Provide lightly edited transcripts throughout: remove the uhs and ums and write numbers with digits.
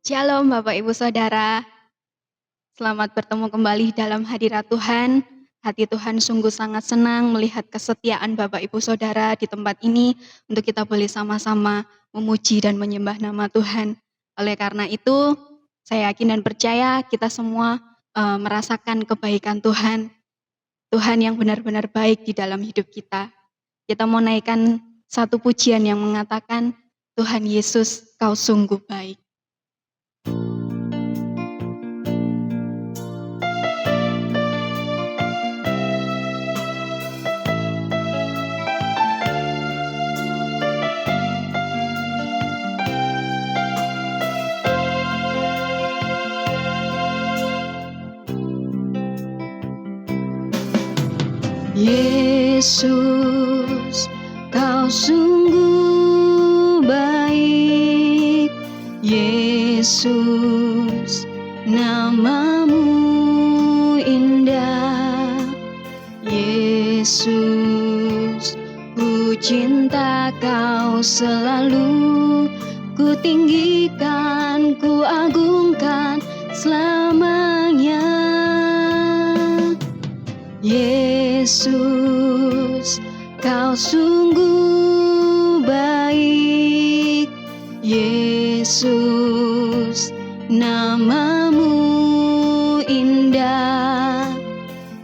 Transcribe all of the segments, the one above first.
Shalom Bapak Ibu Saudara, selamat bertemu kembali dalam hadirat Tuhan. Hati Tuhan sungguh sangat senang melihat kesetiaan Bapak Ibu Saudara di tempat ini untuk kita boleh sama-sama memuji dan menyembah nama Tuhan. Oleh karena itu, saya yakin dan percaya kita semua merasakan kebaikan Tuhan. Tuhan yang benar-benar baik di dalam hidup kita. Kita mau naikkan satu pujian yang mengatakan, Tuhan Yesus, Kau sungguh baik. Yesus, Kau sungguh baik. Yesus, nama-Mu indah. Yesus, ku cinta Kau selalu. Ku tinggikan, ku agungkan selamanya. Yesus, Kau sungguh baik. Yesus, nama-Mu indah.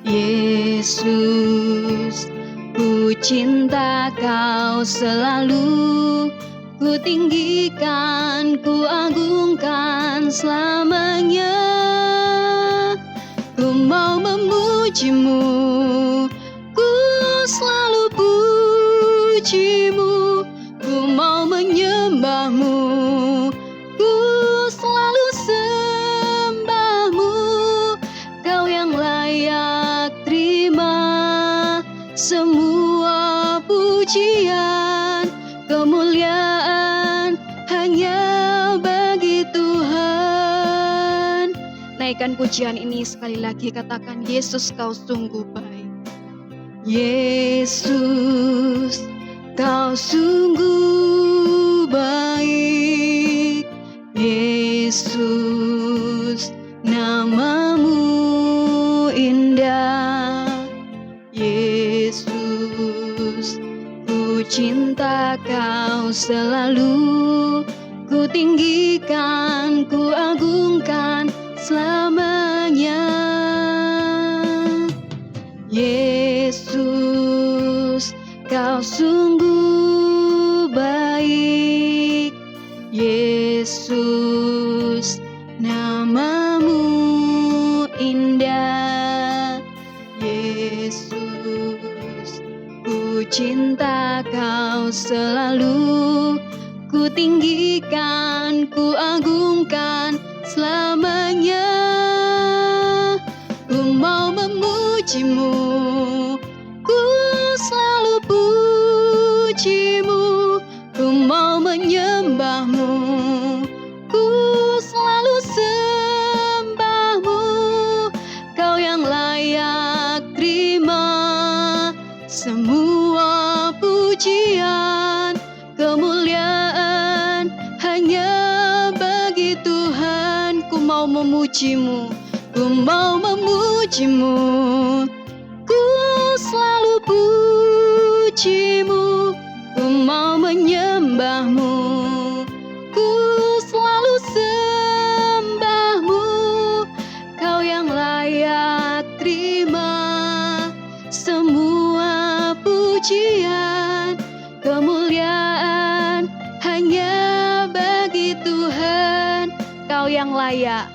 Yesus, ku cinta Kau selalu. Ku tinggikan, ku agungkan selamanya. Ku mau memuji-Mu, ku selalu puji-Mu. Ku mau menyembah-Mu, ku selalu sembah-Mu. Kau yang layak terima semua pujian, kemuliaan hanya bagi Tuhan. Naikkan pujian ini sekali lagi, katakan, Yesus Kau sungguh baik. Yesus, Kau sungguh baik. Yesus, nama-Mu indah. Yesus, ku cinta Kau selalu. Ku tinggikan, ku agungkan selamanya. Yesus, Kau sungguh baik. Yesus, nama-Mu indah. Yesus, ku cinta Kau selalu. Ku tinggikan, ku agungkan selamanya. Ku mau memuji-Mu, ku selalu puji-Mu. Ku mau menyembah-Mu, ku selalu sembah-Mu. Kau yang layak terima semua pujian, kemuliaan hanya bagi Tuhan. Ku mau memuji-Mu, ku mau memuji-Mu, ku selalu puji-Mu. Ku mau menyembah-Mu, ku selalu sembah-Mu. Kau yang layak terima semua pujian, kemuliaan hanya bagi Tuhan. Kau yang layak,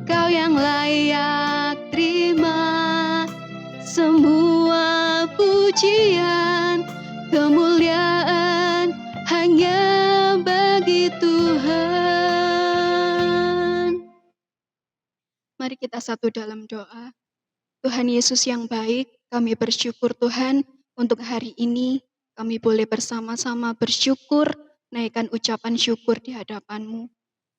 Kau yang layak terima semua pujian, kemuliaan hanya bagi Tuhan. Mari kita satu dalam doa. Tuhan Yesus yang baik, kami bersyukur Tuhan untuk hari ini kami boleh bersama-sama bersyukur, naikkan ucapan syukur di hadapan-Mu.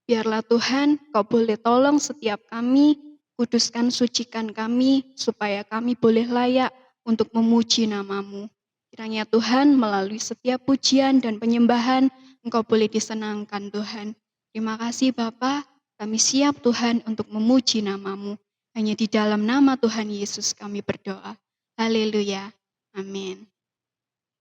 Biarlah Tuhan, Kau boleh tolong setiap kami, kuduskan, sucikan kami, supaya kami boleh layak untuk memuji nama-Mu. Kiranya Tuhan melalui setiap pujian dan penyembahan, Engkau boleh disenangkan Tuhan. Terima kasih Bapa, kami siap Tuhan untuk memuji nama-Mu. Hanya di dalam nama Tuhan Yesus kami berdoa. Haleluya. Amin.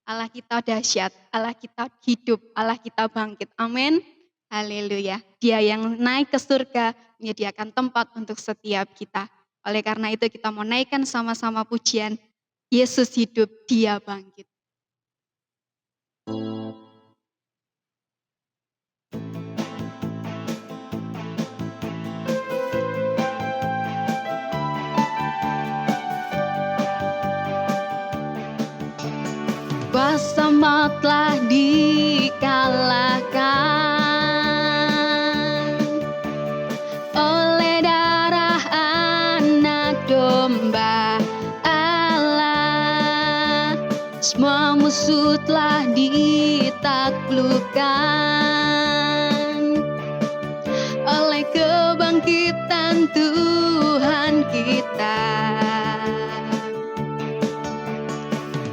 Allah kita dahsyat, Allah kita hidup, Allah kita bangkit. Amin. Haleluya. Dia yang naik ke surga menyediakan tempat untuk setiap kita. Oleh karena itu kita mau naikkan sama-sama pujian. Yesus hidup, Dia bangkit. Kuasa maut telah dikalahkan oleh darah anak domba Allah. Semua musuh telah ditaklukkan oleh kebangkitan Tuhan kita.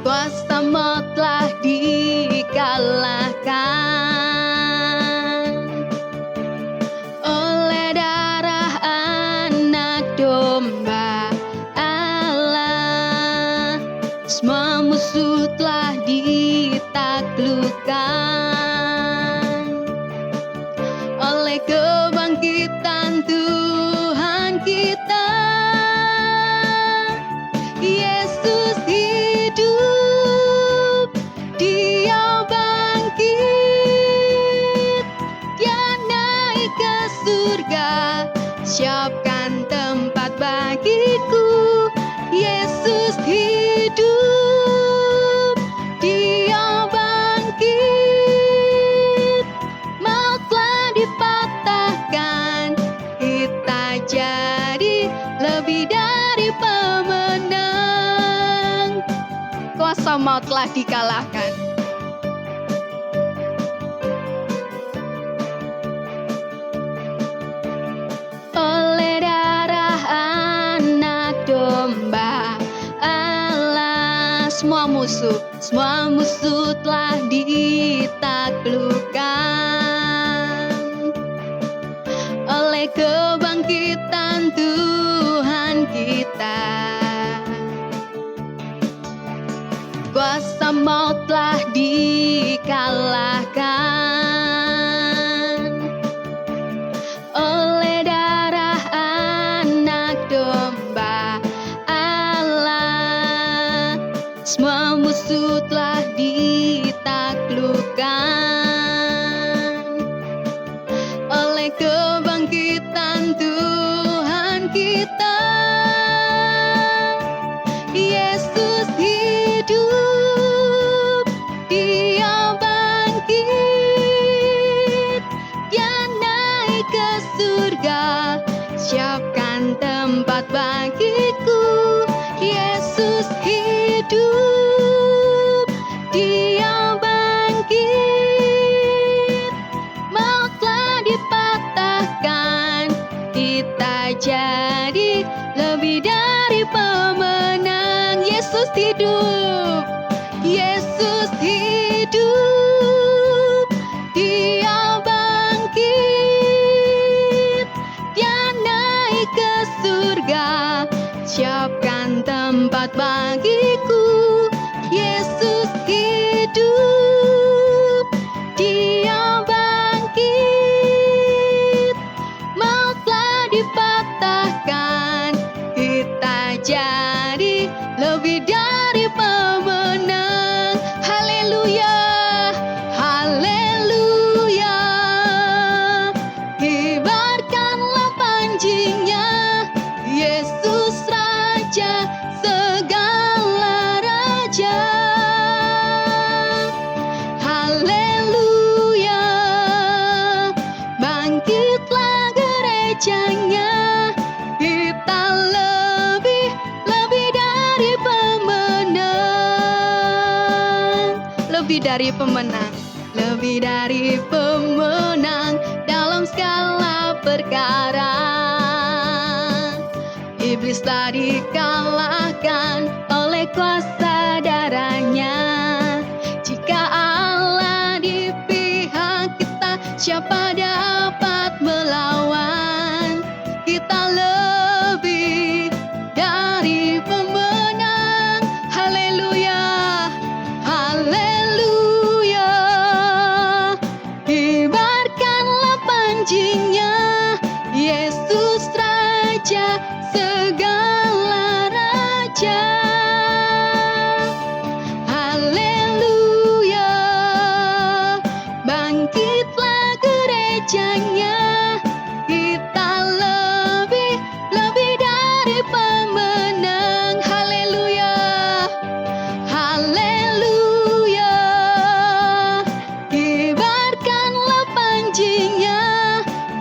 Kuasa maut telah dikalahkan oleh darah anak domba Allah. Semua musuh telah ditaklukkan oleh kebangkitan Tuhan kita. Yesus hidup, Dia bangkit, Dia naik ke surga, siapkan tempat bagiku. Yesus hidup, Dia bangkit, maut telah dipatahkan, kita jadi lebih dari pemenang. Kuasa maut telah dikalahkan. Oleh darah anak domba Allah. Semua musuh telah ditaklukkan oleh kebangkitan Tuhan kita. Kuasa maut telah dikalahkan oleh darah anak domba Allah. Semua musuh telah ditaklukkan oleh kebangkitan Tuhan kita. Yesus hidup, Dia bangkit, Dia naik ke surga, siapkan tempat bagiku. Yesus hidup, Dia bangkit, maut telah dipatahkan, kita jadi lebih dari pemenang. Yesus hidup, Yesus hidup, Dia bangkit, Dia naik ke surga, siapkan tempat bagiku. Yesus hidup, Dia bangkit, maut telah dipatahkan, kita jadi lebih dari pemenang. Haleluya, haleluya, kibarkanlah panjingnya, Yesus Raja segala raja. Haleluya, bangkitlah gerejanya, kita lebih dari pemenang. Lebih dari pemenang, lebih dari pemenang dalam segala perkara. Iblis telah dikalahkan oleh kuasa darahnya. Jika Allah di pihak kita, siapa dapat panjinya, Yesus Raja segala raja. Haleluya, bangkitlah gerejanya, kita lebih dari pemenang. Haleluya, haleluya, kibarkanlah panjinya,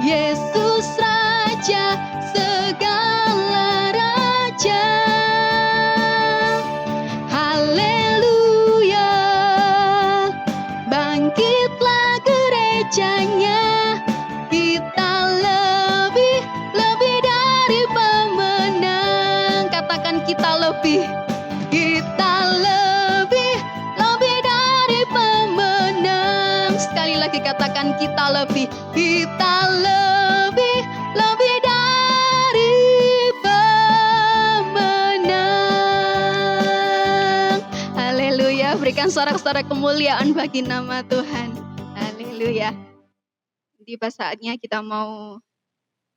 Yesus Raja segala raja. Haleluya, bangkitlah gerejanya, kita lebih dari pemenang. Katakan kita lebih dari pemenang. Sekali lagi katakan kita lebih dari pemenang. Haleluya, berikan sorak-sorak kemuliaan bagi nama Tuhan. Haleluya. Tiba saatnya kita mau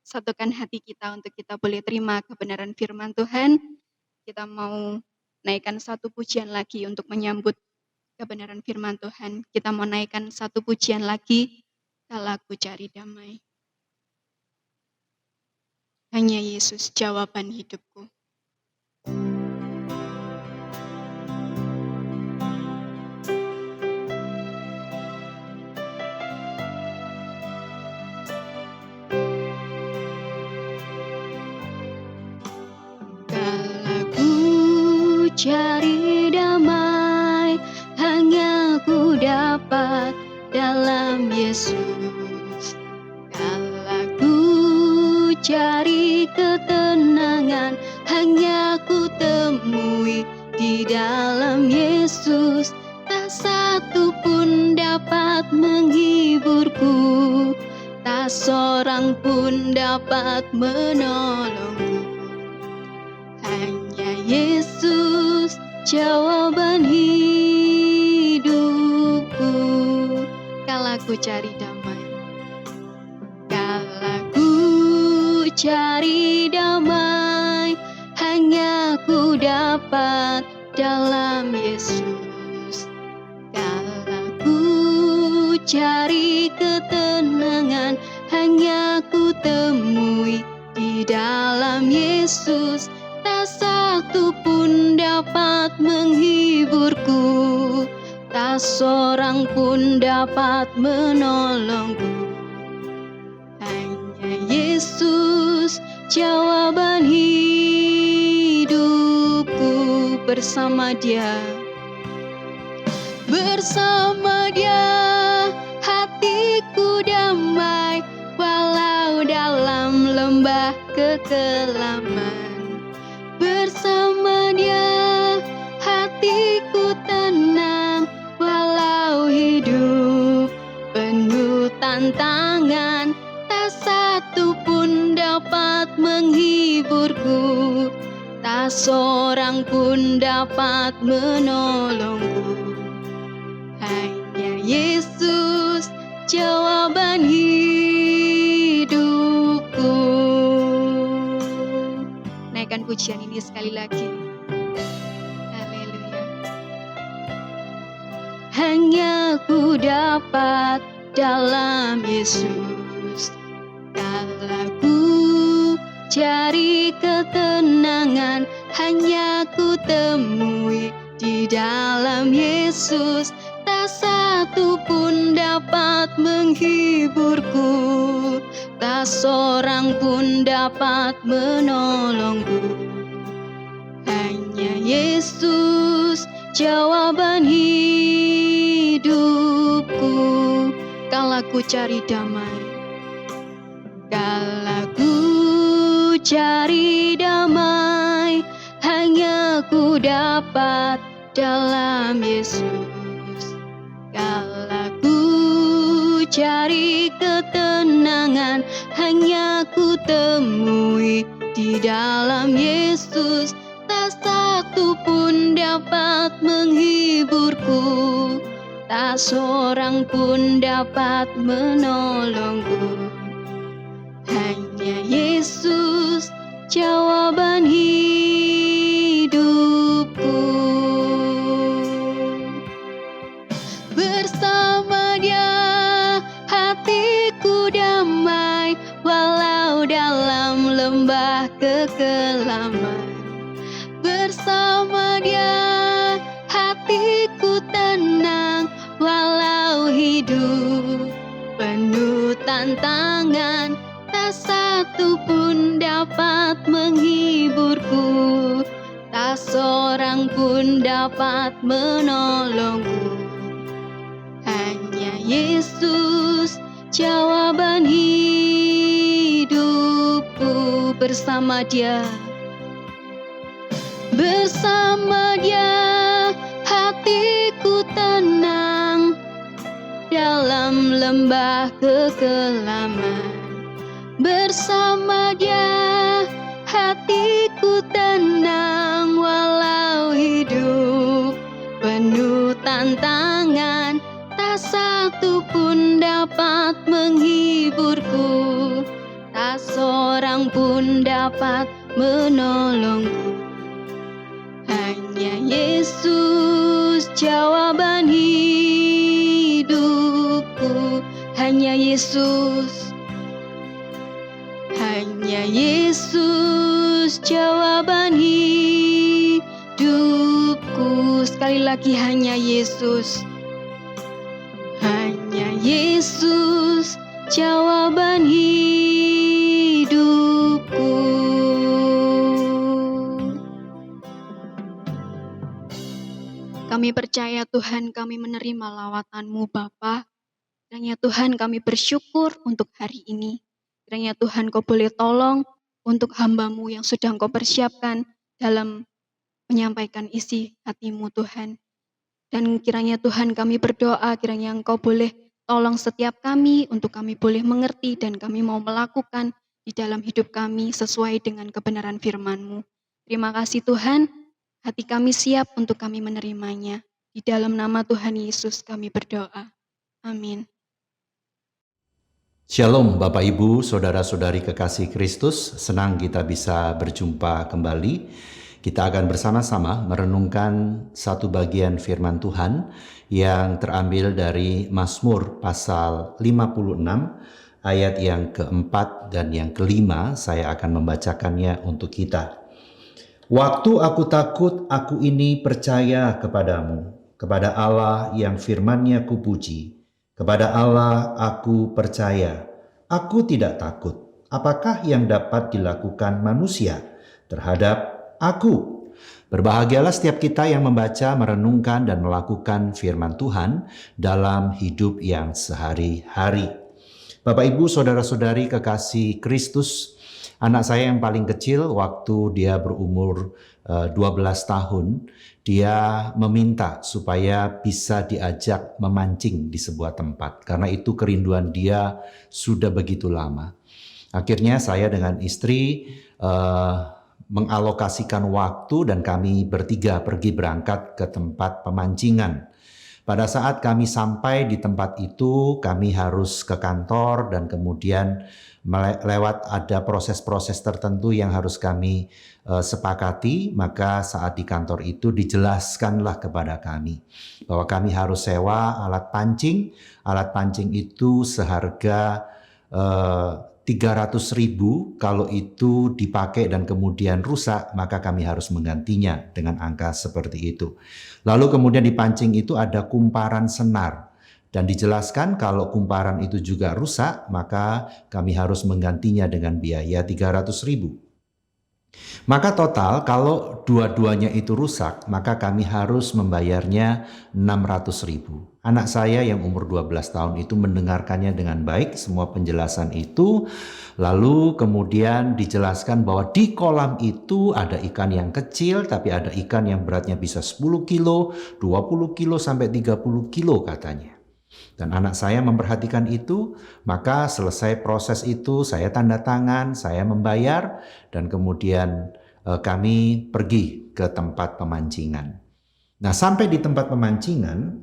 satukan hati kita untuk kita boleh terima kebenaran firman Tuhan. Kita mau naikkan satu pujian lagi untuk menyambut kebenaran firman Tuhan. Kita mau naikkan satu pujian lagi, Kala Ku Cari Damai. Hanya Yesus jawaban hidupku. Cari damai, hanya ku dapat dalam Yesus. Kala ku cari ketenangan, hanya ku temui di dalam Yesus. Tak satu pun dapat menghiburku, tak seorang pun dapat menolongku. Hanya Yesus jawaban hidupku. Kala ku cari damai, kala ku cari damai, hanya ku dapat dalam Yesus. Kala ku cari ketenangan, hanya ku temui di dalam Yesus. Tak satu pun dapat menghiburku, tak seorang pun dapat menolongku. Hanya Yesus jawaban hidupku. Bersama Dia hatiku damai, walau dalam lembah kekelaman. Bersama Dia hatiku tenang, walau hidup penuh tantangan. Tak satu pun dapat menghiburku, tak seorang pun dapat menolongku. Hanya Yesus jawaban hidupku. Naikkan pujian ini sekali lagi. Haleluya. Hanya ku dapat dalam Yesus. Kala ku cari ketenangan, hanya ku temui di dalam Yesus. Tak satu pun dapat menghiburku, tak seorang pun dapat menolongku. Hanya Yesus jawaban hidupku. Kala ku cari damai, kala ku cari damai, hanya ku dapat dalam Yesus. Kala ku cari ketenangan, hanya ku temui di dalam Yesus. Tak satu pun dapat menghiburku, tak seorang pun dapat menolongku. damai walau dalam lembah kekelaman. Bersama Dia hatiku tenang walau hidup penuh tantangan. Tak satu pun dapat menghiburku, tak seorang pun dapat menolongku. Hanya Yesus jawaban hidupku. Bersama Dia, bersama Dia hatiku tenang dalam lembah kekelaman. Bersama Dia hatiku tenang walau hidup penuh tantangan. Tak satu pun dapat menghiburku, tak seorang pun dapat menolongku. Hanya Yesus jawaban hidupku. Hanya Yesus, hanya Yesus jawaban hidupku. Sekali lagi, hanya Yesus. Hanya Yesus jawaban hidupku. Kami percaya Tuhan, kami menerima lawatan-Mu Bapa. Kiranya Tuhan, kami bersyukur untuk hari ini. Kiranya Tuhan, Kau boleh tolong untuk hamba-Mu yang sudah Kau persiapkan dalam menyampaikan isi hati-Mu Tuhan. Dan kiranya Tuhan, kami berdoa, kiranya Engkau boleh tolong setiap kami untuk kami boleh mengerti dan kami mau melakukan di dalam hidup kami sesuai dengan kebenaran firman-Mu. Terima kasih Tuhan, hati kami siap untuk kami menerimanya. Di dalam nama Tuhan Yesus kami berdoa. Amin. Shalom Bapak Ibu, Saudara-saudari kekasih Kristus, senang kita bisa berjumpa kembali. Kita akan bersama-sama merenungkan satu bagian firman Tuhan yang terambil dari Mazmur pasal 56 ayat yang keempat dan yang kelima. Saya akan membacakannya untuk kita. Waktu aku takut, aku ini percaya kepadamu, kepada Allah yang firman-Nya kupuji. Kepada Allah aku percaya, aku tidak takut. Apakah yang dapat dilakukan manusia terhadap aku? Berbahagialah setiap kita yang membaca, merenungkan, dan melakukan firman Tuhan dalam hidup yang sehari-hari. Bapak, Ibu, Saudara-saudari kekasih Kristus, anak saya yang paling kecil waktu dia berumur 12 tahun, dia meminta supaya bisa diajak memancing di sebuah tempat. Karena itu kerinduan dia sudah begitu lama. Akhirnya saya dengan istri mengalokasikan waktu dan kami bertiga pergi berangkat ke tempat pemancingan. Pada saat kami sampai di tempat itu, kami harus ke kantor dan kemudian lewat ada proses-proses tertentu yang harus kami sepakati. Maka saat di kantor itu dijelaskanlah kepada kami bahwa kami harus sewa alat pancing. Alat pancing itu seharga 300.000, kalau itu dipakai dan kemudian rusak, maka kami harus menggantinya dengan angka seperti itu. Lalu kemudian di pancing itu ada kumparan senar. Dan dijelaskan kalau kumparan itu juga rusak, maka kami harus menggantinya dengan biaya 300.000. Maka total kalau dua-duanya itu rusak, maka kami harus membayarnya 600.000. Anak saya yang umur 12 tahun itu mendengarkannya dengan baik semua penjelasan itu. Lalu kemudian dijelaskan bahwa di kolam itu ada ikan yang kecil, tapi ada ikan yang beratnya bisa 10 kilo, 20 kilo sampai 30 kilo katanya. Dan anak saya memperhatikan itu, maka selesai proses itu saya tanda tangan, saya membayar, dan kemudian kami pergi ke tempat pemancingan. Nah, sampai di tempat pemancingan,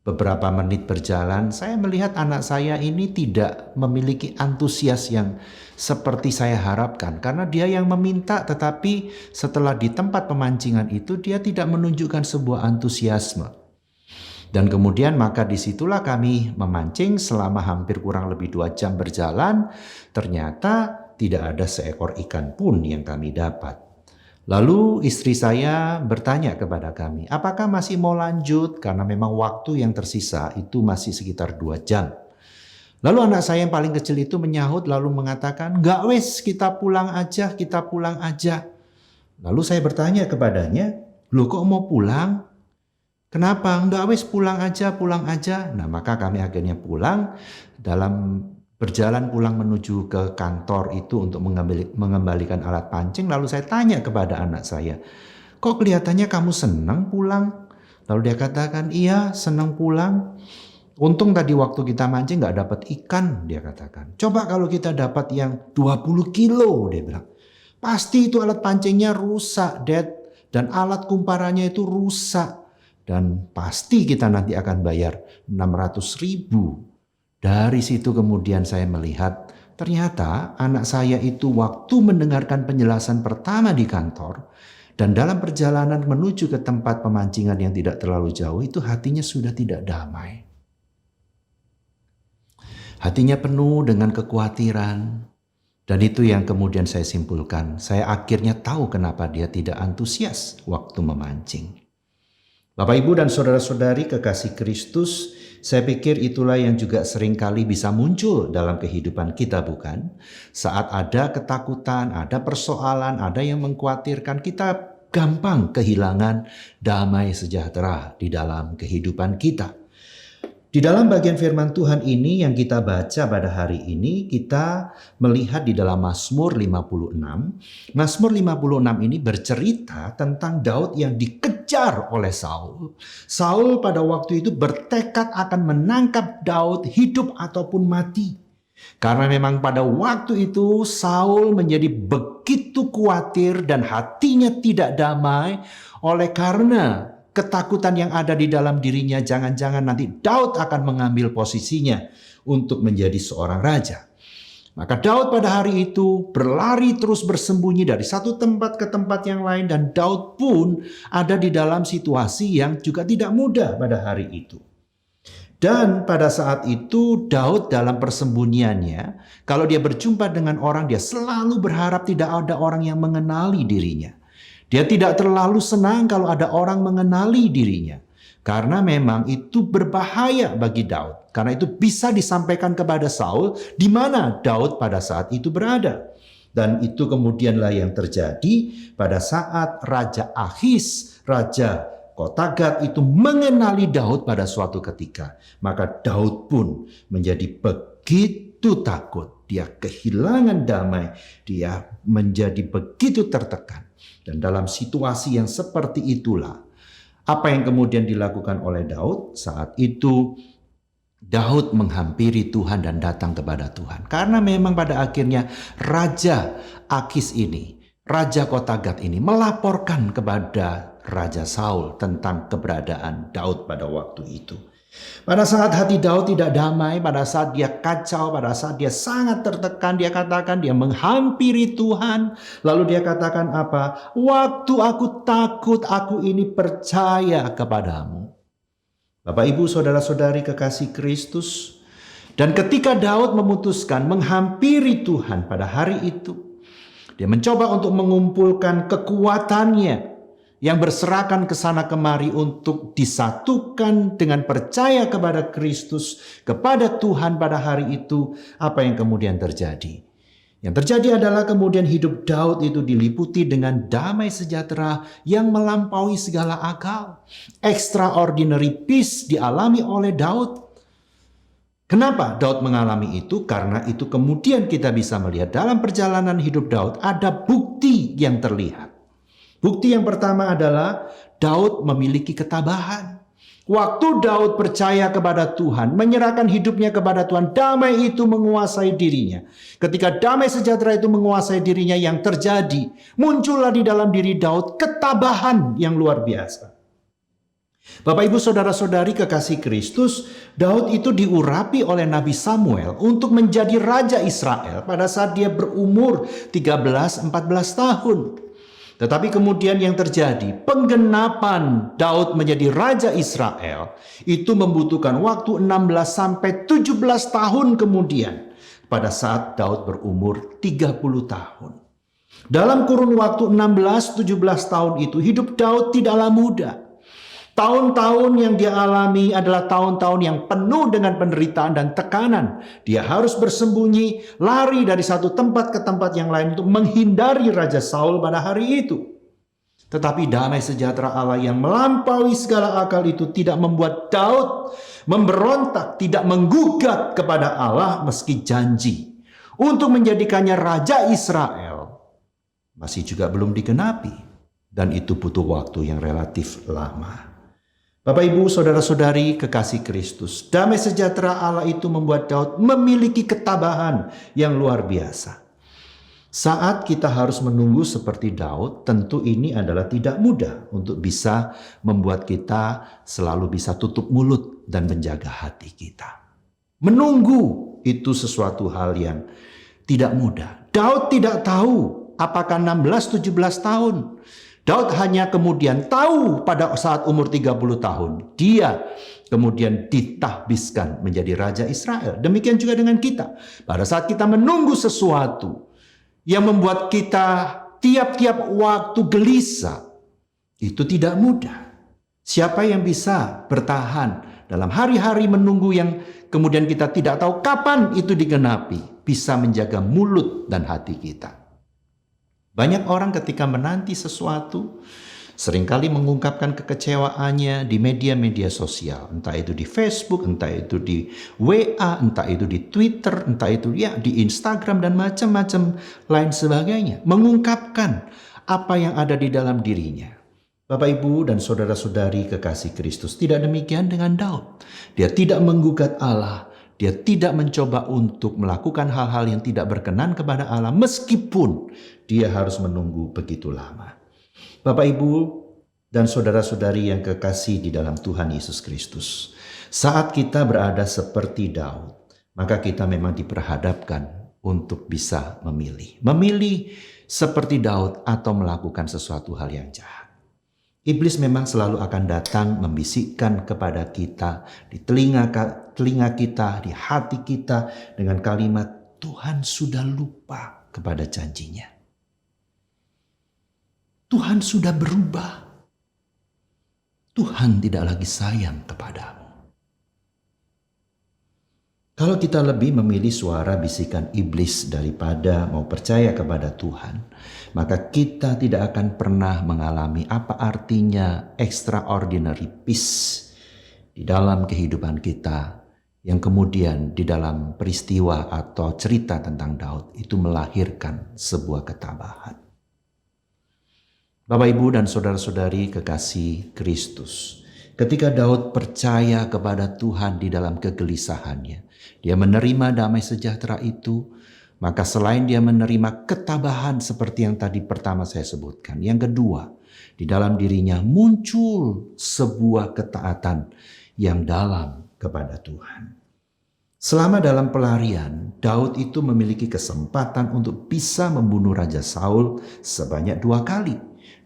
beberapa menit berjalan, saya melihat anak saya ini tidak memiliki antusias yang seperti saya harapkan. Karena dia yang meminta, tetapi setelah di tempat pemancingan itu dia tidak menunjukkan sebuah antusiasme. Dan kemudian maka disitulah kami memancing selama hampir kurang lebih 2 jam berjalan. Ternyata tidak ada seekor ikan pun yang kami dapat. Lalu istri saya bertanya kepada kami, apakah masih mau lanjut? Karena memang waktu yang tersisa itu masih sekitar 2 jam. Lalu anak saya yang paling kecil itu menyahut lalu mengatakan, enggak wes, kita pulang aja, kita pulang aja. Lalu saya bertanya kepadanya, loh kok mau pulang? Kenapa? Enggak wes, pulang aja, pulang aja. Nah maka kami akhirnya pulang. Dalam berjalan pulang menuju ke kantor itu untuk mengembalikan alat pancing. Lalu saya tanya kepada anak saya, kok kelihatannya kamu senang pulang? Lalu dia katakan, iya senang pulang. Untung tadi waktu kita mancing gak dapat ikan, dia katakan. Coba kalau kita dapat yang 20 kilo, dia bilang. Pasti itu alat pancingnya rusak, Dad. Dan alat kumparannya itu rusak. Dan pasti kita nanti akan bayar 600.000. Dari situ kemudian saya melihat ternyata anak saya itu waktu mendengarkan penjelasan pertama di kantor dan dalam perjalanan menuju ke tempat pemancingan yang tidak terlalu jauh itu hatinya sudah tidak damai. Hatinya penuh dengan kekhawatiran dan itu yang kemudian saya simpulkan. Saya akhirnya tahu kenapa dia tidak antusias waktu memancing. Bapak, Ibu, dan saudara-saudari kekasih Kristus, saya pikir itulah yang juga seringkali bisa muncul dalam kehidupan kita, bukan? Saat ada ketakutan, ada persoalan, ada yang mengkhawatirkan, kita gampang kehilangan damai sejahtera di dalam kehidupan kita. Di dalam bagian firman Tuhan ini yang kita baca pada hari ini, kita melihat di dalam Mazmur 56. Mazmur 56 ini bercerita tentang Daud yang dikejar oleh Saul. Saul pada waktu itu bertekad akan menangkap Daud hidup ataupun mati. Karena memang pada waktu itu Saul menjadi begitu khawatir dan hatinya tidak damai oleh karena ketakutan yang ada di dalam dirinya, jangan-jangan nanti Daud akan mengambil posisinya untuk menjadi seorang raja. Maka Daud pada hari itu berlari terus bersembunyi dari satu tempat ke tempat yang lain dan Daud pun ada di dalam situasi yang juga tidak mudah pada hari itu. Dan pada saat itu Daud dalam persembunyiannya, kalau dia berjumpa dengan orang, dia selalu berharap tidak ada orang yang mengenali dirinya. Dia tidak terlalu senang kalau ada orang mengenali dirinya. Karena memang itu berbahaya bagi Daud. Karena itu bisa disampaikan kepada Saul di mana Daud pada saat itu berada. Dan itu kemudianlah yang terjadi pada saat Raja Akhis, Raja Kota Gat itu mengenali Daud pada suatu ketika. Maka Daud pun menjadi begitu takut. Dia kehilangan damai. Dia menjadi begitu tertekan. Dan dalam situasi yang seperti itulah, apa yang kemudian dilakukan oleh Daud? Saat itu Daud menghampiri Tuhan dan datang kepada Tuhan. Karena memang pada akhirnya Raja Akis ini, Raja Kota Gat ini melaporkan kepada Raja Saul tentang keberadaan Daud pada waktu itu. Pada saat hati Daud tidak damai, pada saat dia kacau, pada saat dia sangat tertekan, dia katakan dia menghampiri Tuhan. Lalu dia katakan apa? Waktu aku takut, aku ini percaya kepadamu. Bapak, Ibu, saudara-saudari kekasih Kristus. Dan ketika Daud memutuskan menghampiri Tuhan pada hari itu, dia mencoba untuk mengumpulkan kekuatannya yang berserakan ke sana kemari untuk disatukan dengan percaya kepada Kristus, kepada Tuhan pada hari itu. Apa yang kemudian terjadi? Yang terjadi adalah kemudian hidup Daud itu diliputi dengan damai sejahtera yang melampaui segala akal. Extraordinary peace dialami oleh Daud. Kenapa Daud mengalami itu? Karena itu kemudian kita bisa melihat dalam perjalanan hidup Daud ada bukti yang terlihat. Bukti yang pertama adalah Daud memiliki ketabahan. Waktu Daud percaya kepada Tuhan, menyerahkan hidupnya kepada Tuhan, damai itu menguasai dirinya. Ketika damai sejahtera itu menguasai dirinya, yang terjadi, muncullah di dalam diri Daud ketabahan yang luar biasa. Bapak, Ibu, saudara-saudari kekasih Kristus, Daud itu diurapi oleh Nabi Samuel untuk menjadi Raja Israel pada saat dia berumur 13-14 tahun. Tetapi kemudian yang terjadi, penggenapan Daud menjadi raja Israel itu membutuhkan waktu 16 sampai 17 tahun kemudian, pada saat Daud berumur 30 tahun. Dalam kurun waktu 16-17 tahun itu, hidup Daud tidaklah mudah. Tahun-tahun yang dia alami adalah tahun-tahun yang penuh dengan penderitaan dan tekanan. Dia harus bersembunyi, lari dari satu tempat ke tempat yang lain untuk menghindari Raja Saul pada hari itu. Tetapi damai sejahtera Allah yang melampaui segala akal itu tidak membuat Daud memberontak, tidak menggugat kepada Allah meski janji untuk menjadikannya Raja Israel masih juga belum digenapi, dan itu butuh waktu yang relatif lama. Bapak, Ibu, saudara-saudari kekasih Kristus, damai sejahtera Allah itu membuat Daud memiliki ketabahan yang luar biasa. Saat kita harus menunggu seperti Daud, tentu ini adalah tidak mudah untuk bisa membuat kita selalu bisa tutup mulut dan menjaga hati kita. Menunggu itu sesuatu hal yang tidak mudah. Daud tidak tahu apakah 16-17 tahun. Daud hanya kemudian tahu pada saat umur 30 tahun. Dia kemudian ditahbiskan menjadi Raja Israel. Demikian juga dengan kita. Pada saat kita menunggu sesuatu yang membuat kita tiap-tiap waktu gelisah, itu tidak mudah. Siapa yang bisa bertahan dalam hari-hari menunggu yang kemudian kita tidak tahu kapan itu digenapi, bisa menjaga mulut dan hati kita. Banyak orang ketika menanti sesuatu seringkali mengungkapkan kekecewaannya di media-media sosial. Entah itu di Facebook, entah itu di WA, entah itu di Twitter, entah itu di Instagram dan macam-macam lain sebagainya. Mengungkapkan apa yang ada di dalam dirinya. Bapak, Ibu, dan saudara-saudari kekasih Kristus, tidak demikian dengan Daud. Dia tidak menggugat Allah. Dia tidak mencoba untuk melakukan hal-hal yang tidak berkenan kepada Allah meskipun dia harus menunggu begitu lama. Bapak, Ibu, dan saudara-saudari yang kekasih di dalam Tuhan Yesus Kristus, saat kita berada seperti Daud, maka kita memang diperhadapkan untuk bisa memilih. Memilih seperti Daud atau melakukan sesuatu hal yang jahat. Iblis memang selalu akan datang membisikkan kepada kita di telinga kita, di hati kita dengan kalimat, Tuhan sudah lupa kepada janjinya. Tuhan sudah berubah. Tuhan tidak lagi sayang kepadamu. Kalau kita lebih memilih suara bisikan iblis daripada mau percaya kepada Tuhan, maka kita tidak akan pernah mengalami apa artinya extraordinary peace di dalam kehidupan kita, yang kemudian di dalam peristiwa atau cerita tentang Daud itu melahirkan sebuah ketabahan. Bapak, Ibu, dan saudara-saudari kekasih Kristus, ketika Daud percaya kepada Tuhan di dalam kegelisahannya, dia menerima damai sejahtera itu, maka selain dia menerima ketabahan seperti yang tadi pertama saya sebutkan, yang kedua, di dalam dirinya muncul sebuah ketaatan yang dalam kepada Tuhan. Selama dalam pelarian, Daud itu memiliki kesempatan untuk bisa membunuh Raja Saul sebanyak 2 kali.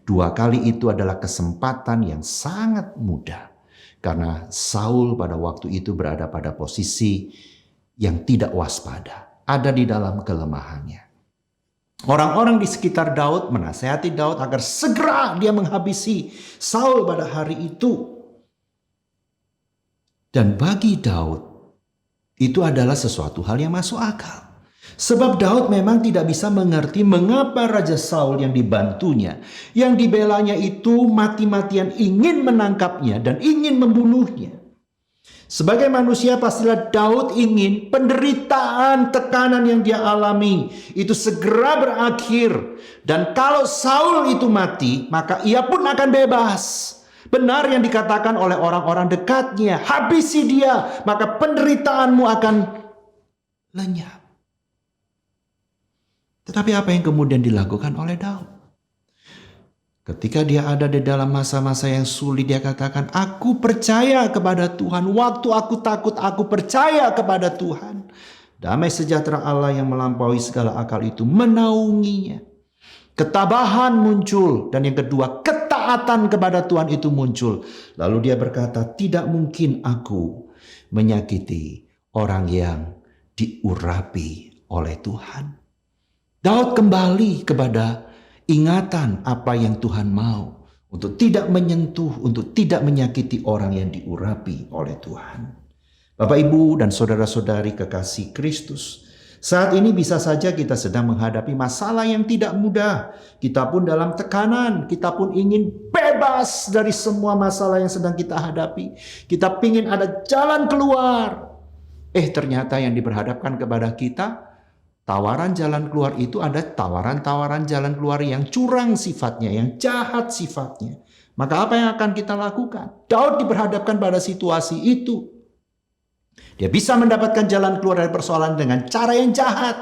2 kali itu adalah kesempatan yang sangat mudah, karena Saul pada waktu itu berada pada posisi yang tidak waspada, ada di dalam kelemahannya. Orang-orang di sekitar Daud menasihati Daud agar segera dia menghabisi Saul pada hari itu. Dan bagi Daud, itu adalah sesuatu hal yang masuk akal. Sebab Daud memang tidak bisa mengerti mengapa Raja Saul yang dibantunya, yang dibelanya itu mati-matian ingin menangkapnya dan ingin membunuhnya. Sebagai manusia pastilah Daud ingin penderitaan, tekanan yang dia alami itu segera berakhir. Dan kalau Saul itu mati, maka ia pun akan bebas. Benar yang dikatakan oleh orang-orang dekatnya, habisi dia, maka penderitaanmu akan lenyap. Tetapi apa yang kemudian dilakukan oleh Daud? Ketika dia ada di dalam masa-masa yang sulit, dia katakan, aku percaya kepada Tuhan. Waktu aku takut, aku percaya kepada Tuhan. Damai sejahtera Allah yang melampaui segala akal itu menaunginya. Ketabahan muncul. Dan yang kedua, ketaatan kepada Tuhan itu muncul. Lalu dia berkata, tidak mungkin aku menyakiti orang yang diurapi oleh Tuhan. Daud kembali kepada ingatan apa yang Tuhan mau. Untuk tidak menyentuh, untuk tidak menyakiti orang yang diurapi oleh Tuhan. Bapak, Ibu, dan saudara-saudari kekasih Kristus, saat ini bisa saja kita sedang menghadapi masalah yang tidak mudah. Kita pun dalam tekanan, kita pun ingin bebas dari semua masalah yang sedang kita hadapi. Kita ingin ada jalan keluar. Ternyata yang diperhadapkan kepada kita, tawaran jalan keluar itu ada tawaran-tawaran jalan keluar yang curang sifatnya, yang jahat sifatnya. Maka apa yang akan kita lakukan? Daud diperhadapkan pada situasi itu. Dia bisa mendapatkan jalan keluar dari persoalan dengan cara yang jahat.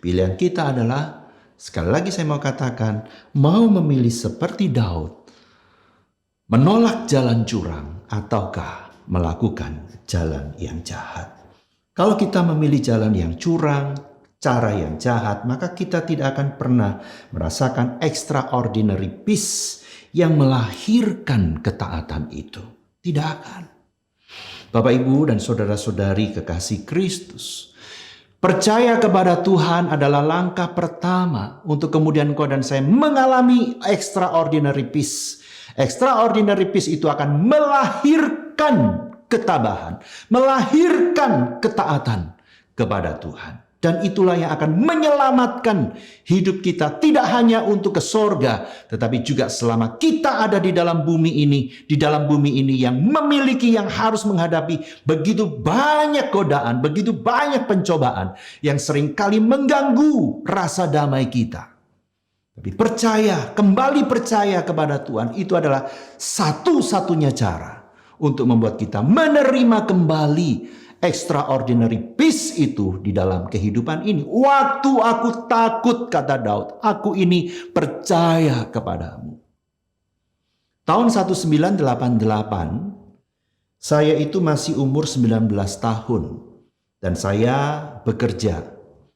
Pilihan kita adalah, sekali lagi saya mau katakan, mau memilih seperti Daud, menolak jalan curang, ataukah melakukan jalan yang jahat. Kalau kita memilih jalan yang curang, cara yang jahat, maka kita tidak akan pernah merasakan extraordinary peace yang melahirkan ketaatan itu. Tidak akan. Bapak, Ibu, dan saudara-saudari kekasih Kristus, percaya kepada Tuhan adalah langkah pertama untuk kemudian kau dan saya mengalami extraordinary peace. Extraordinary peace itu akan melahirkan ketabahan, melahirkan ketaatan kepada Tuhan. Dan itulah yang akan menyelamatkan hidup kita, tidak hanya untuk ke sorga, tetapi juga selama kita ada di dalam bumi ini yang memiliki, yang harus menghadapi begitu banyak godaan, begitu banyak pencobaan yang seringkali mengganggu rasa damai kita. Tapi kembali percaya kepada Tuhan, itu adalah satu-satunya cara untuk membuat kita menerima kembali extraordinary peace itu di dalam kehidupan ini. Waktu aku takut, kata Daud, aku ini percaya kepadamu. Tahun 1988, saya itu masih umur 19 tahun. Dan saya bekerja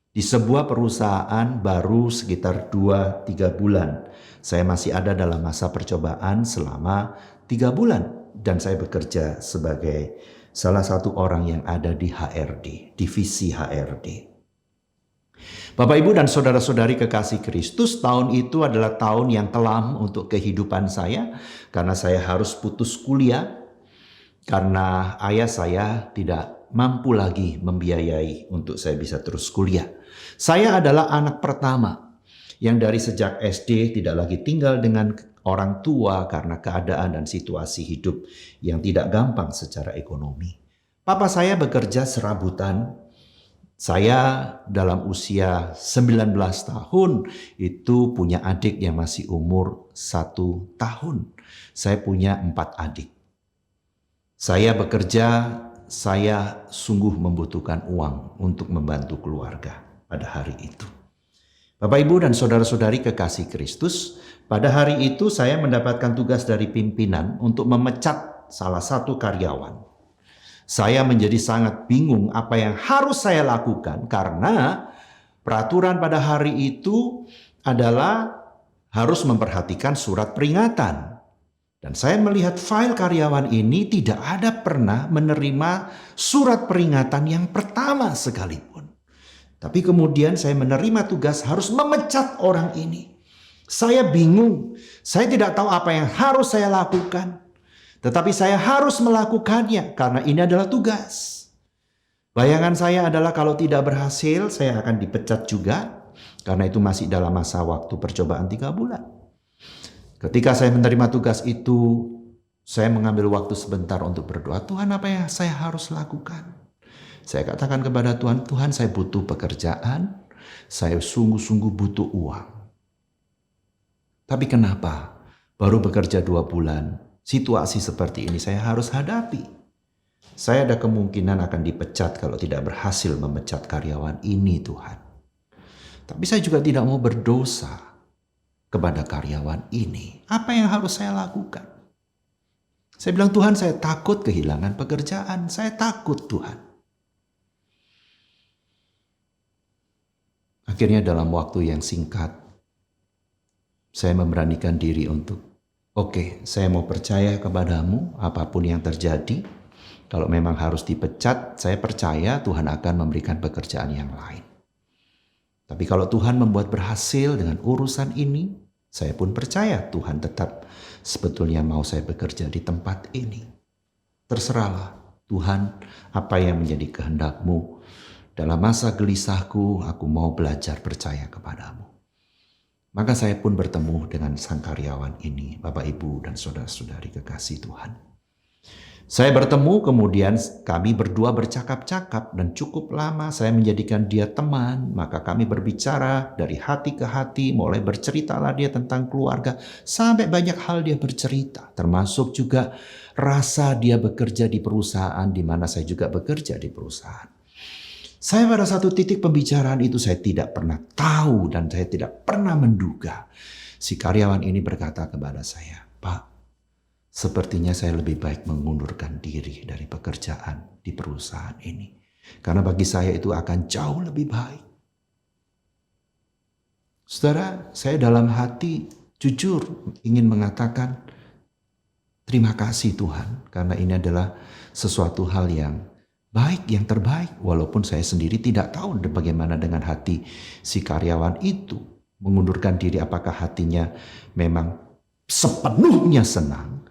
di sebuah perusahaan baru sekitar 2-3 bulan. Saya masih ada dalam masa percobaan selama 3 bulan. Dan saya bekerja sebagai salah satu orang yang ada di HRD, divisi HRD. Bapak, Ibu, dan saudara-saudari kekasih Kristus, tahun itu adalah tahun yang kelam untuk kehidupan saya. Karena saya harus putus kuliah. Karena ayah saya tidak mampu lagi membiayai untuk saya bisa terus kuliah. Saya adalah anak pertama yang dari sejak SD tidak lagi tinggal dengan orang tua karena keadaan dan situasi hidup yang tidak gampang secara ekonomi. Papa saya bekerja serabutan. Saya dalam usia 19 tahun itu punya adik yang masih umur 1 tahun. Saya punya 4 adik. Saya bekerja, saya sungguh membutuhkan uang untuk membantu keluarga pada hari itu. Bapak, Ibu, dan saudara-saudari kekasih Kristus, pada hari itu saya mendapatkan tugas dari pimpinan untuk memecat salah satu karyawan. Saya menjadi sangat bingung apa yang harus saya lakukan karena peraturan pada hari itu adalah harus memperhatikan surat peringatan. Dan saya melihat file karyawan ini tidak ada pernah menerima surat peringatan yang pertama sekalipun. Tapi kemudian saya menerima tugas harus memecat orang ini. Saya bingung, saya tidak tahu apa yang harus saya lakukan. Tetapi saya harus melakukannya karena ini adalah tugas. Bayangan saya adalah kalau tidak berhasil saya akan dipecat juga. Karena itu masih dalam masa waktu percobaan 3 bulan. Ketika saya menerima tugas itu, saya mengambil waktu sebentar untuk berdoa. Tuhan, apa yang saya harus lakukan? Saya katakan kepada Tuhan, Tuhan, saya butuh pekerjaan. Saya sungguh-sungguh butuh uang. Tapi kenapa baru bekerja 2 bulan, situasi seperti ini saya harus hadapi? Saya ada kemungkinan akan dipecat kalau tidak berhasil memecat karyawan ini, Tuhan. Tapi saya juga tidak mau berdosa kepada karyawan ini. Apa yang harus saya lakukan? Saya bilang, Tuhan, saya takut kehilangan pekerjaan. Saya takut, Tuhan. Akhirnya dalam waktu yang singkat, Saya memberanikan diri untuk, oke, saya mau percaya kepadamu apapun yang terjadi. Kalau memang harus dipecat, saya percaya Tuhan akan memberikan pekerjaan yang lain. Tapi kalau Tuhan membuat berhasil dengan urusan ini, saya pun percaya Tuhan tetap sebetulnya mau saya bekerja di tempat ini. Terserahlah Tuhan apa yang menjadi kehendak-Mu. Dalam masa gelisahku, aku mau belajar percaya kepadamu. Maka saya pun bertemu dengan sang karyawan ini, Bapak, Ibu, dan saudara-saudari kekasih Tuhan. Saya bertemu, kemudian kami berdua bercakap-cakap, dan cukup lama saya menjadikan dia teman. Maka kami berbicara dari hati ke hati, mulai berceritalah dia tentang keluarga, sampai banyak hal dia bercerita, termasuk juga rasa dia bekerja di perusahaan di mana saya juga bekerja di perusahaan. Saya pada satu titik pembicaraan itu saya tidak pernah tahu dan saya tidak pernah menduga. Si karyawan ini berkata kepada saya, "Pak, sepertinya saya lebih baik mengundurkan diri dari pekerjaan di perusahaan ini. Karena bagi saya itu akan jauh lebih baik." Saudara, saya dalam hati jujur ingin mengatakan, terima kasih Tuhan, karena ini adalah sesuatu hal yang baik, yang terbaik. Walaupun saya sendiri tidak tahu bagaimana dengan hati si karyawan itu. Mengundurkan diri, apakah hatinya memang sepenuhnya senang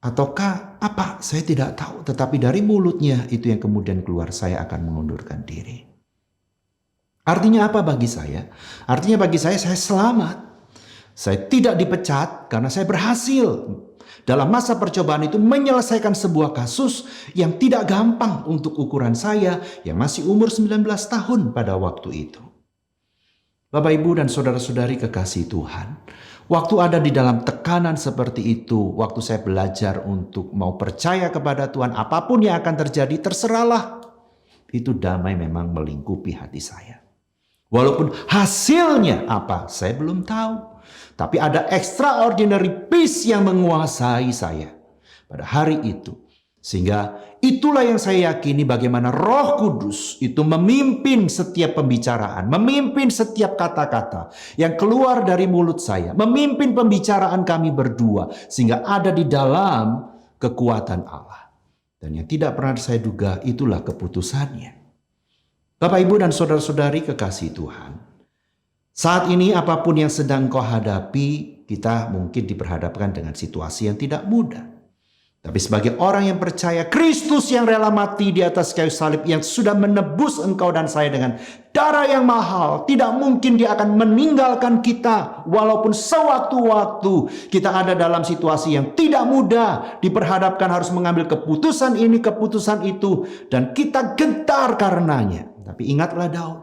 ataukah apa, saya tidak tahu. Tetapi dari mulutnya itu yang kemudian keluar, saya akan mengundurkan diri. Artinya apa bagi saya? Artinya bagi saya selamat. Saya tidak dipecat karena saya berhasil dalam masa percobaan itu menyelesaikan sebuah kasus yang tidak gampang untuk ukuran saya yang masih umur 19 tahun pada waktu itu. Bapak, Ibu, dan saudara-saudari kekasih Tuhan, waktu ada di dalam tekanan seperti itu, waktu saya belajar untuk mau percaya kepada Tuhan, apapun yang akan terjadi terserahlah. Itu damai memang melingkupi hati saya. Walaupun hasilnya apa, saya belum tahu. Tapi ada extraordinary peace yang menguasai saya pada hari itu. Sehingga itulah yang saya yakini bagaimana Roh Kudus itu memimpin setiap pembicaraan, memimpin setiap kata-kata yang keluar dari mulut saya, memimpin pembicaraan kami berdua, sehingga ada di dalam kekuatan Allah. Dan yang tidak pernah saya duga, itulah keputusannya. Bapak, Ibu, dan saudara-saudari kekasih Tuhan, saat ini apapun yang sedang kau hadapi, kita mungkin diperhadapkan dengan situasi yang tidak mudah. Tapi sebagai orang yang percaya Kristus yang rela mati di atas kayu salib, yang sudah menebus engkau dan saya dengan darah yang mahal, tidak mungkin dia akan meninggalkan kita. Walaupun sewaktu-waktu kita ada dalam situasi yang tidak mudah, diperhadapkan harus mengambil keputusan ini, keputusan itu, dan kita gentar karenanya. Tapi ingatlah Daud,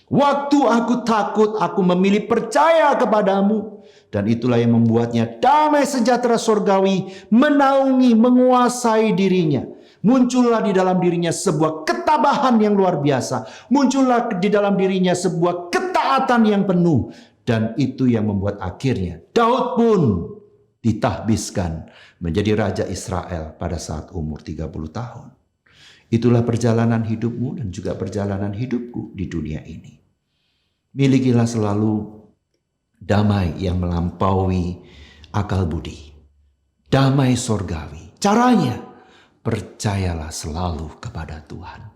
waktu aku takut, aku memilih percaya kepadamu. Dan itulah yang membuatnya damai sejahtera surgawi menaungi, menguasai dirinya. Muncullah di dalam dirinya sebuah ketabahan yang luar biasa. Muncullah di dalam dirinya sebuah ketaatan yang penuh. Dan itu yang membuat akhirnya Daud pun ditahbiskan menjadi Raja Israel pada saat umur 30 tahun. Itulah perjalanan hidupmu dan juga perjalanan hidupku di dunia ini. Milikilah selalu damai yang melampaui akal budi. Damai sorgawi. Caranya, percayalah selalu kepada Tuhan.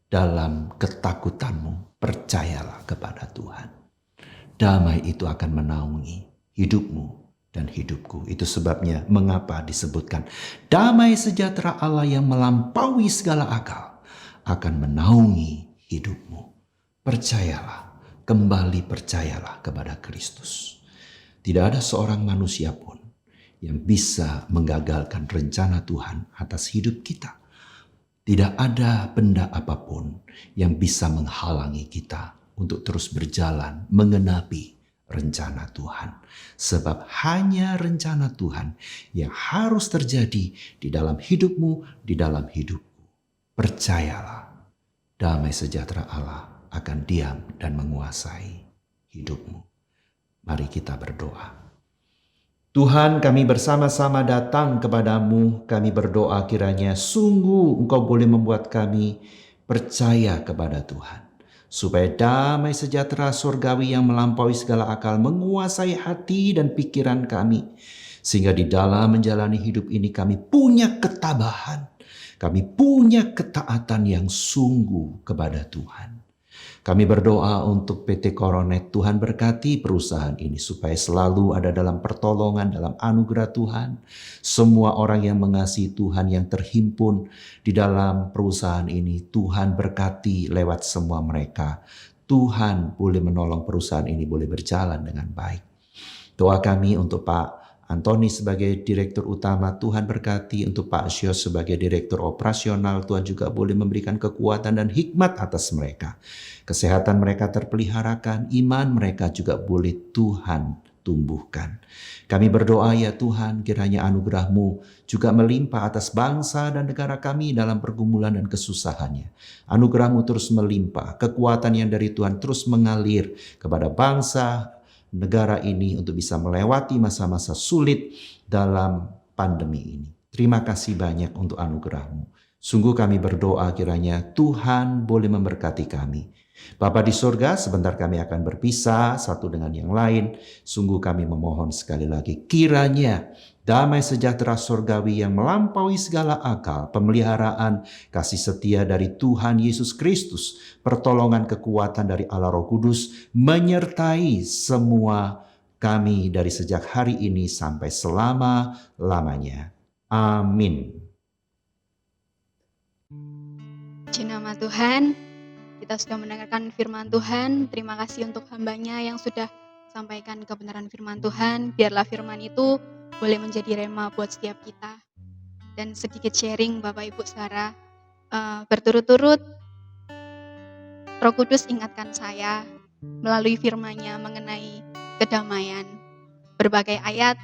Dalam ketakutanmu, percayalah kepada Tuhan. Damai itu akan menaungi hidupmu dan hidupku. Itu sebabnya mengapa disebutkan damai sejahtera Allah yang melampaui segala akal akan menaungi hidupmu. Percayalah. Kembali percayalah kepada Kristus. Tidak ada seorang manusia pun yang bisa menggagalkan rencana Tuhan atas hidup kita. Tidak ada benda apapun yang bisa menghalangi kita untuk terus berjalan mengenapi rencana Tuhan. Sebab hanya rencana Tuhan yang harus terjadi di dalam hidupmu, di dalam hidupku. Percayalah, damai sejahtera Allah akan diam dan menguasai hidupmu. Mari kita berdoa. Tuhan, kami bersama-sama datang kepadamu. Kami berdoa kiranya sungguh Engkau boleh membuat kami percaya kepada Tuhan. supaya damai sejahtera surgawi yang melampaui segala akal menguasai hati dan pikiran kami, sehingga di dalam menjalani hidup ini kami punya ketabahan, kami punya ketaatan yang sungguh kepada Tuhan. Kami berdoa untuk PT Coronet, Tuhan berkati perusahaan ini supaya selalu ada dalam pertolongan, dalam anugerah Tuhan. Semua orang yang mengasihi Tuhan yang terhimpun di dalam perusahaan ini, Tuhan berkati lewat semua mereka. Tuhan boleh menolong perusahaan ini boleh berjalan dengan baik. Doa kami untuk Pak Antoni sebagai Direktur Utama, Tuhan berkati. Untuk Pak Syos sebagai Direktur Operasional, Tuhan juga boleh memberikan kekuatan dan hikmat atas mereka. Kesehatan mereka terpeliharakan, iman mereka juga boleh Tuhan tumbuhkan. Kami berdoa ya Tuhan, kiranya anugerah-Mu juga melimpah atas bangsa dan negara kami dalam pergumulan dan kesusahannya. Anugerah-Mu terus melimpah, kekuatan yang dari Tuhan terus mengalir kepada bangsa, negara ini untuk bisa melewati masa-masa sulit dalam pandemi ini. Terima kasih banyak untuk anugerah-Mu. Sungguh kami berdoa kiranya Tuhan boleh memberkati kami. Bapa di surga, sebentar kami akan berpisah satu dengan yang lain. Sungguh kami memohon sekali lagi, kiranya damai sejahtera surgawi yang melampaui segala akal, pemeliharaan, kasih setia dari Tuhan Yesus Kristus, pertolongan kekuatan dari Allah Roh Kudus, menyertai semua kami dari sejak hari ini sampai selama-lamanya. Amin. Puji nama Tuhan, kita sudah mendengarkan firman Tuhan. Terima kasih untuk hamba-Nya yang sudah sampaikan kebenaran firman Tuhan. Biarlah firman itu boleh menjadi rema buat setiap kita. Dan sedikit sharing Bapak Ibu Saudara, berturut-turut Roh Kudus ingatkan saya melalui firman-Nya mengenai kedamaian. Berbagai ayat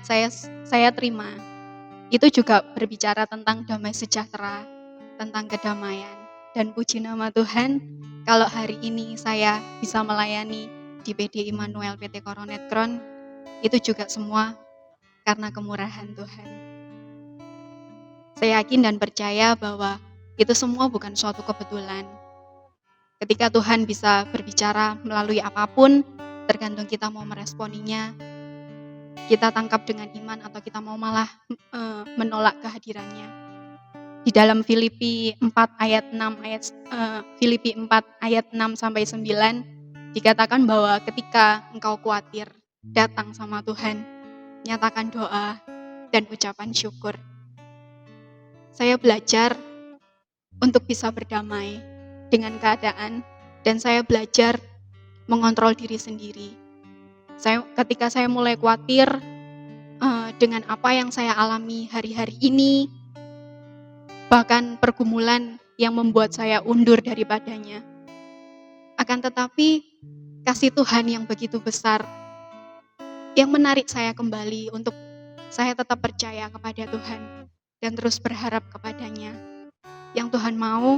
saya terima, itu juga berbicara tentang damai sejahtera, tentang kedamaian. Dan puji nama Tuhan, kalau hari ini saya bisa melayani di PD Immanuel PT Coronet Kron, itu juga semua karena kemurahan Tuhan. Saya yakin dan percaya bahwa itu semua bukan suatu kebetulan. Ketika Tuhan bisa berbicara melalui apapun, tergantung kita mau meresponinya, kita tangkap dengan iman atau kita mau malah menolak kehadirannya. Di dalam Filipi 4 ayat 6 sampai 9 dikatakan bahwa ketika engkau khawatir, datang sama Tuhan, nyatakan doa dan ucapan syukur. Saya belajar untuk bisa berdamai dengan keadaan dan saya belajar mengontrol diri sendiri. Ketika saya mulai khawatir dengan apa yang saya alami hari-hari ini, bahkan pergumulan yang membuat saya undur daripadanya. Akan tetapi, kasih Tuhan yang begitu besar, yang menarik saya kembali untuk saya tetap percaya kepada Tuhan, dan terus berharap kepadanya. Yang Tuhan mau,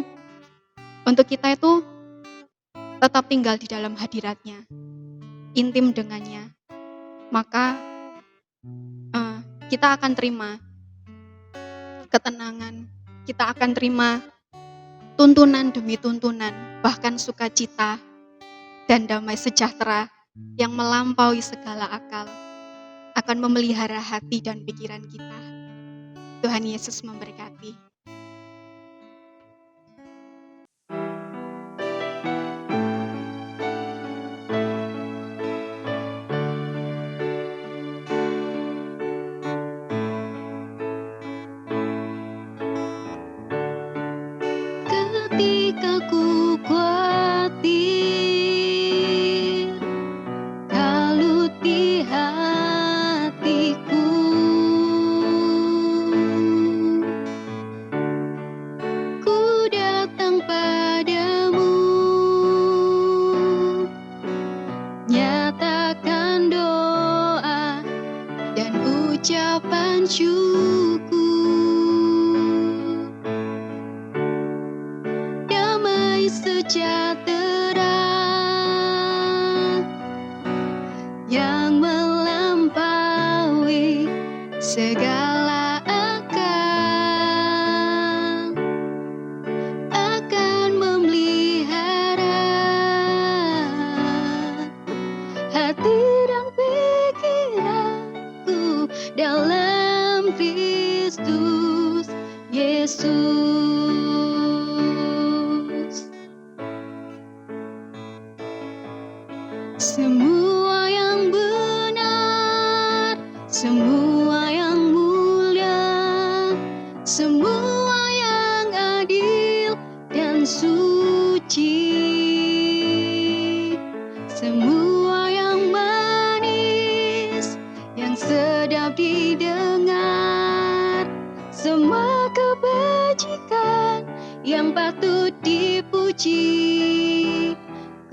untuk kita itu tetap tinggal di dalam hadirat-Nya, intim dengannya. Maka, kita akan terima ketenangan, kita akan terima tuntunan demi tuntunan, bahkan sukacita dan damai sejahtera yang melampaui segala akal akan memelihara hati dan pikiran kita. Tuhan Yesus memberkati. Ketika ku khawatir, kalut di hatiku, ku datang padamu, nyatakan doa dan ucapan syukur. Sejahtera yang melampaui segala akal akan memelihara semua yang benar, semua yang mulia, semua yang adil dan suci, semua yang manis, yang sedap didengar, semua kebajikan yang patut dipuji.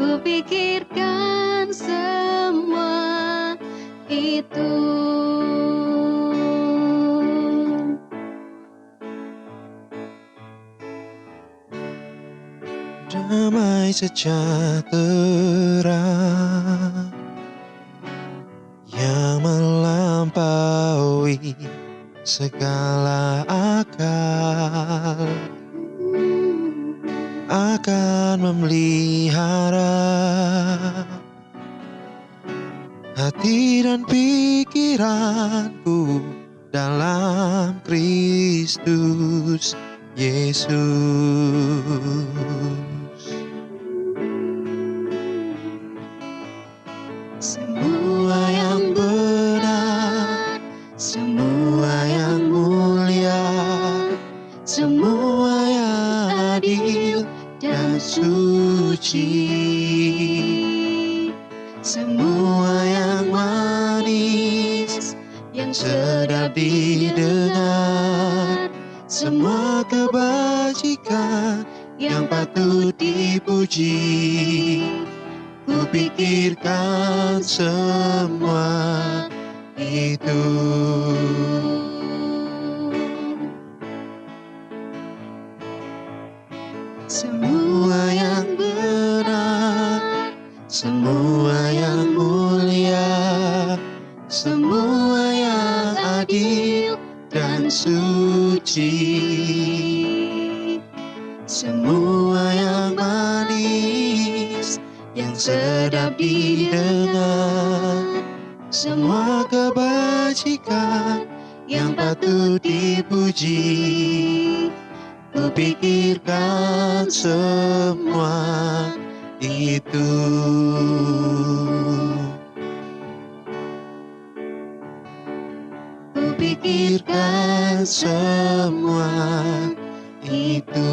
Kupikirkan semua itu. Damai sejahtera yang melampaui segala akal akan memelihara hati dan pikiranku dalam Kristus Yesus. Semua yang benar, semua yang mulia, semua yang adil dan suci, semua yang manis, yang sedap didengar, semua kebajikan yang patut dipuji. Kupikirkan semua itu. Semua yang benar, semua yang mulia, semua yang adil dan suci, semua yang manis, yang sedap didengar, semua kebajikan yang patut dipuji. Kupikirkan semua itu. Kupikirkan semua itu.